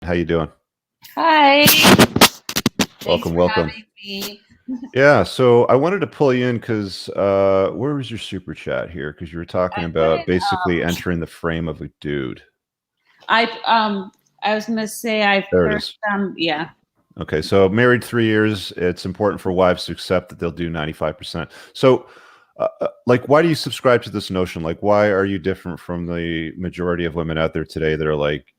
How you doing? Hi. Thanks Welcome, for welcome. having me. Yeah, so I wanted to pull you in because where was your super chat here? Because you were talking I put about in basically entering the frame of a dude. I I was gonna say I There it first is. yeah. Okay, so married 3 years. It's important for wives to accept that they'll do 95%. So, like, why do you subscribe to this notion? Like, why are you different from the majority of women out there today that are like,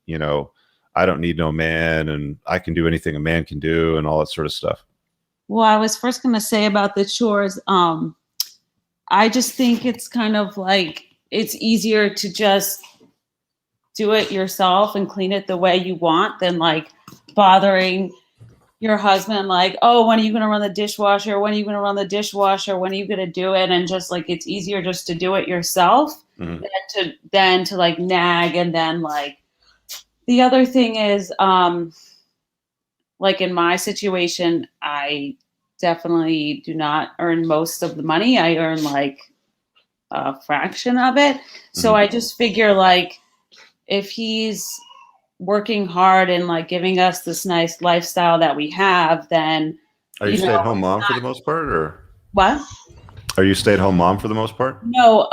I don't need no man and I can do anything a man can do and all that sort of stuff? Well, I was first gonna say about the chores. I just think it's kind of like it's easier to just do it yourself and clean it the way you want than like bothering your husband like, oh, when are you going to run the dishwasher, when are you going to run the dishwasher, when are you going to do it, and just like it's easier just to do it yourself Mhm. than to like nag. And then like the other thing is like in my situation, I definitely do not earn most of the money. I earn like a fraction of it, so Mhm. I just figure like if he's working hard and like giving us this nice lifestyle that we have, then Are you you know stay-at-home mom for the most part, or what? are you stay-at-home mom for the most part? No,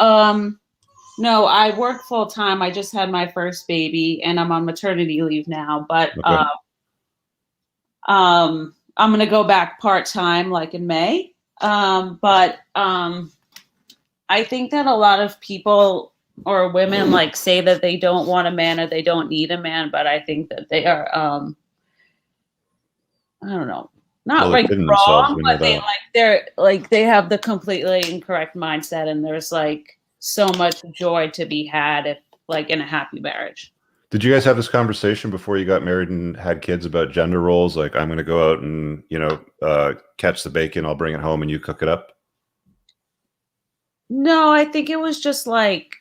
no, I work full time. I just had my first baby and I'm on maternity leave now, but Okay. I'm gonna go back part time like in May. But I think that a lot of people or women like say that they don't want a man or they don't need a man, but I think that they are I don't know, Well, not they're like kidding themselves. wrong, We know but that. they're like they have the completely incorrect mindset, and there's like so much joy to be had if like in a happy marriage. Did you guys have this conversation before you got married and had kids about gender roles? Like, I'm going to go out and, catch the bacon, I'll bring it home and you cook it up? No, I think it was just like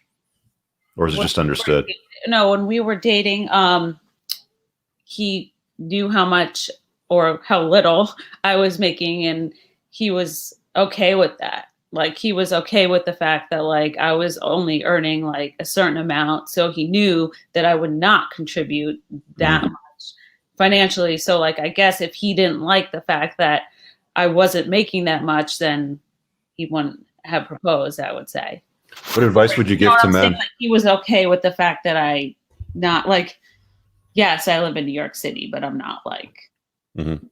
Or is it when just we were understood? no, when we were dating, he knew how much or how little I was making, and he was okay with that. Like he was okay with the fact that like I was only earning like a certain amount, so he knew that I would not contribute that Mhm. much financially. So like I guess if he didn't like the fact that I wasn't making that much, then he wouldn't have proposed, I would say. What advice would you You know give what to I'm saying? men? Like he was okay with the fact that I not like yes, I live in New York City, but I'm not like Mhm.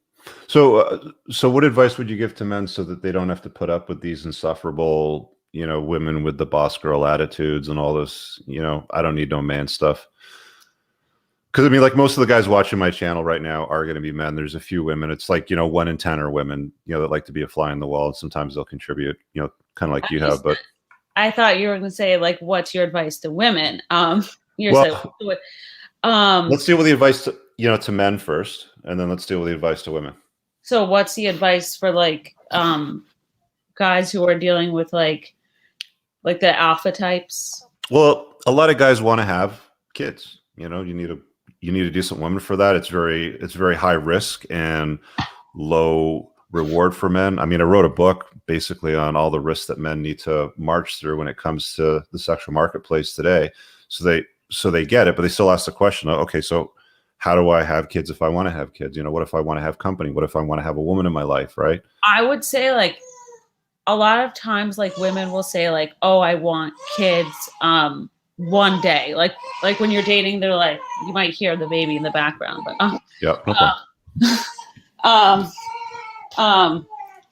So what advice would you give to men so that they don't have to put up with these insufferable, women with the boss girl attitudes and all this, I don't need no man stuff? Because I mean, like most of the guys watching my channel right now are going to be men. There's a few women. It's like 1 in 10 are women. That like to be a fly on the wall, and sometimes they'll contribute. Kind of like you have. But I thought you were going to say like, what's your advice to women? You said, well, um, let's deal with the advice to men first, and then let's deal with the advice to women. so what's the advice for like, guys who are dealing with like the alpha types? Well, a lot of guys want to have kids. You need a decent woman for that. It's very high risk and low reward for men. I mean, I wrote a book basically on all the risks that men need to march through when it comes to the sexual marketplace today. So they get it, but they still ask the question, okay, so how do I have kids if I want to have kids? What if I want to have company? What if I want to have a woman in my life, right? I would say like a lot of times like women will say like, oh, I want kids one day. Like when you're dating, they're like you might hear the baby in the background, but Yeah, no problem. um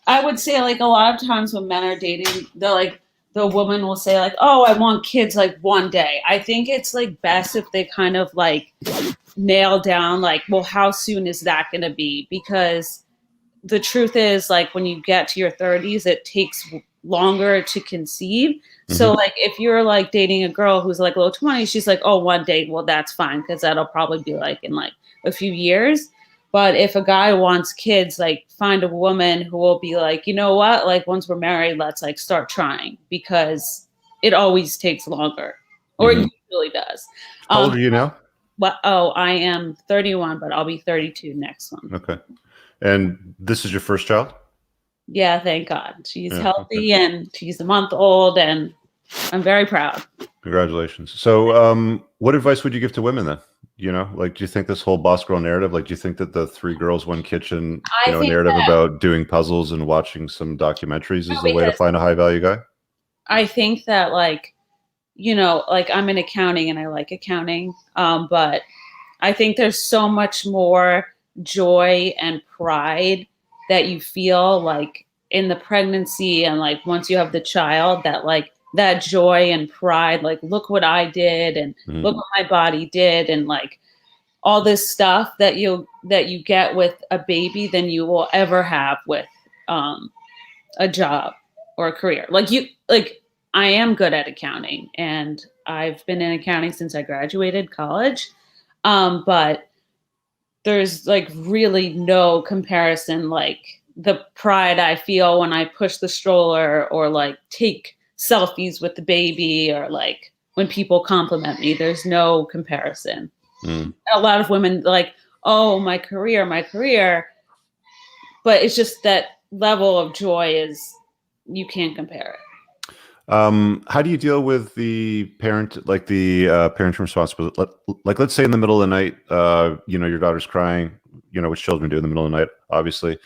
I would say like a lot of times when men are dating, they're like the woman will say like, "Oh, I want kids like one day." I think it's like best if they kind of like nail down like, well, how soon is that going to be? Because the truth is like when you get to your 30s, it takes longer to conceive. So Hmm. like if you're like dating a girl who's like low 20s, she's like, "Oh, one day, well that's fine because that'll probably be like in like a few years." But if a guy wants kids, like find a woman who will be like, you know what, like once we're married, let's like start trying because it always takes longer, or it Hmm. usually does. How old Um, are you now? but oh, I am 31, but I'll be 32 next month. Okay. And this is your first child? Yeah, thank God. She's Yeah. Okay. healthy and she's a month old, and I'm very proud. Congratulations. So, what advice would you give to women then? You know, like, do you think this whole boss girl narrative, like, do you think that the three girls, one kitchen, I think narrative that about doing puzzles and watching some documentaries no, is the way to because find a high value guy? I think that like, like I'm in accounting and I like accounting, but I think there's so much more joy and pride that you feel like in the pregnancy and like once you have the child, that like that joy and pride, like look what I did and Mhm. look what my body did and like all this stuff that you get with a baby than you will ever have with um, a job or a career. Like I am good at accounting and I've been in accounting since I graduated college. But there's like really no comparison like the pride I feel when I push the stroller or like take selfies with the baby or like when people compliment me. There's no comparison. Mm. A lot of women like, oh, my career, but it's just that level of joy is you can't compare it. How do you deal with the parent, like the parenting responsibility? Like, let's say in the middle of the night, your daughter's crying, which children do in the middle of the night, obviously.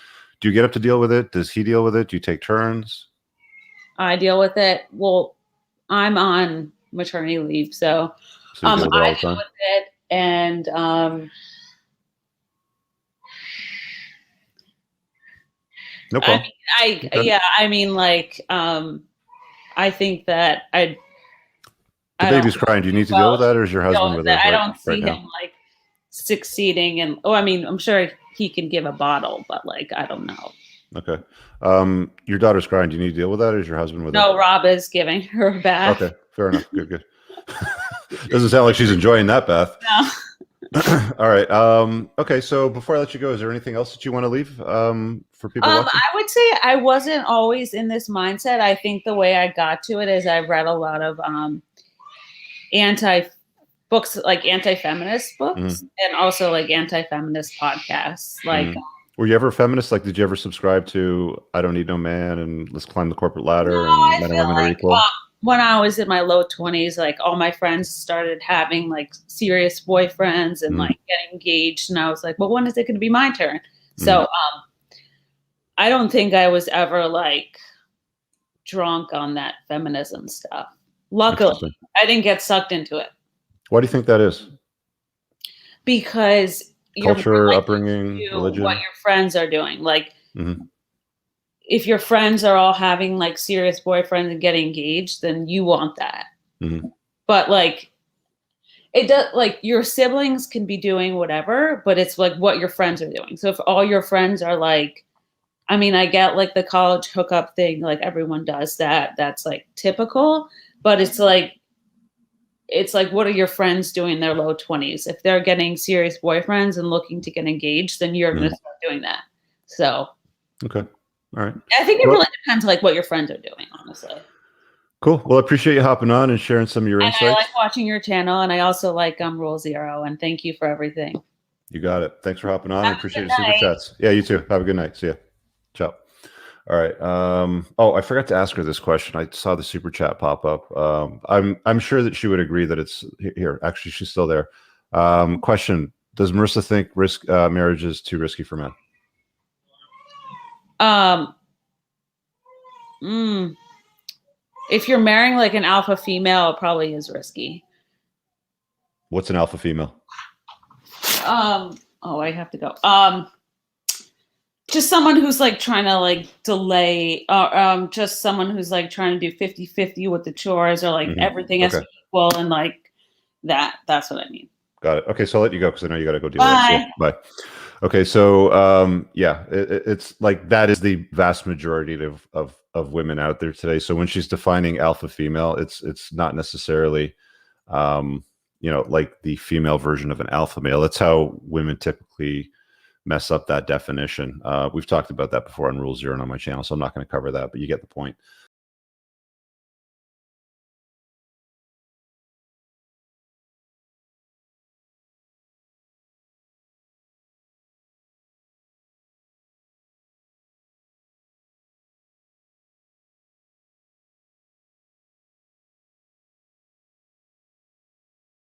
Do you get up to deal with it? Does he deal with it? Do you take turns? I deal with it. Well, I'm on maternity leave, so So you deal with it all I the deal time? with it, and No I problem. mean, I Okay. yeah, I mean, like, I think that The I don't baby's crying. Do you need to deal well with that, or is your deal husband with with that. her I right don't right see now? him like succeeding, and I mean, I'm sure he can give a bottle, but like, I don't know. Okay. Your daughter's crying. Do you need to deal with that, or is your husband with her? No, Rob is giving her a bath. Okay, fair enough. Good, good. Doesn't sound like she's enjoying that, Beth. No. All right. Okay, so before I let you go, is there anything else that you want to leave for people watching? I would say I wasn't always in this mindset. I think the way I got to it is I read a lot of anti books, like anti-feminist books, Hmm. and also like anti-feminist podcasts. Like, Hmm. Were you ever a feminist? Like, did you ever subscribe to "I don't need no man" and "Let's climb the corporate no, ladder" and I "Men and feel women are like equal"? when I was in my low 20s, like all my friends started having like serious boyfriends and Mm, like getting engaged, and I was like, well, when is it going to be my turn? So mm, I don't think I was ever like drunk on that feminism stuff. Luckily, interesting. I didn't get sucked into it Why do you think that is? because you're more Culture, likely upbringing, to do what religion? your friends are doing. Like Hmm. if your friends are all having like serious boyfriends and getting engaged, then you want that. Hmm. But like it does like your siblings can be doing whatever, but it's like what your friends are doing. So if all your friends are like I mean, I get like the college hookup thing, like everyone does that. That's like typical, but it's like what are your friends doing in their low 20s? If they're getting serious boyfriends and looking to get engaged, then you're going Hmm. to start doing that. So, Okay. All right. I think it Well, really depends like what your friends are doing, honestly. cool. Well, I appreciate you hopping on and sharing some of your And I like insights. watching your channel and I also like Rule Zero and thank you for everything. You got it. Thanks for hopping on. I Have a appreciate good your super night. chats. Yeah, you too. Have a good night. See ya. Ciao. All right. Oh, I forgot to ask her this question. I saw the super chat pop up. I'm sure that she would agree that it's here. Actually, she's still there. Question: Does Marissa think marriage is too risky for men? Um, mm, if you're marrying like an alpha female, it probably is risky. What's an alpha female? Oh, I have to go. Just someone who's like trying to like delay just someone who's like trying to do 50-50 with the chores or like Hmm. everything has to Okay, be equal and like that's what I mean. got it. Okay, so I'll let you go because I know you got to go deal with that. See ya. Bye. Bye. Okay, so yeah, it's like that is the vast majority of women out there today. So when she's defining alpha female, it's not necessarily like the female version of an alpha male. That's how women typically mess up that definition. We've talked about that before on Rule Zero and on my channel, so I'm not going to cover that, but you get the point.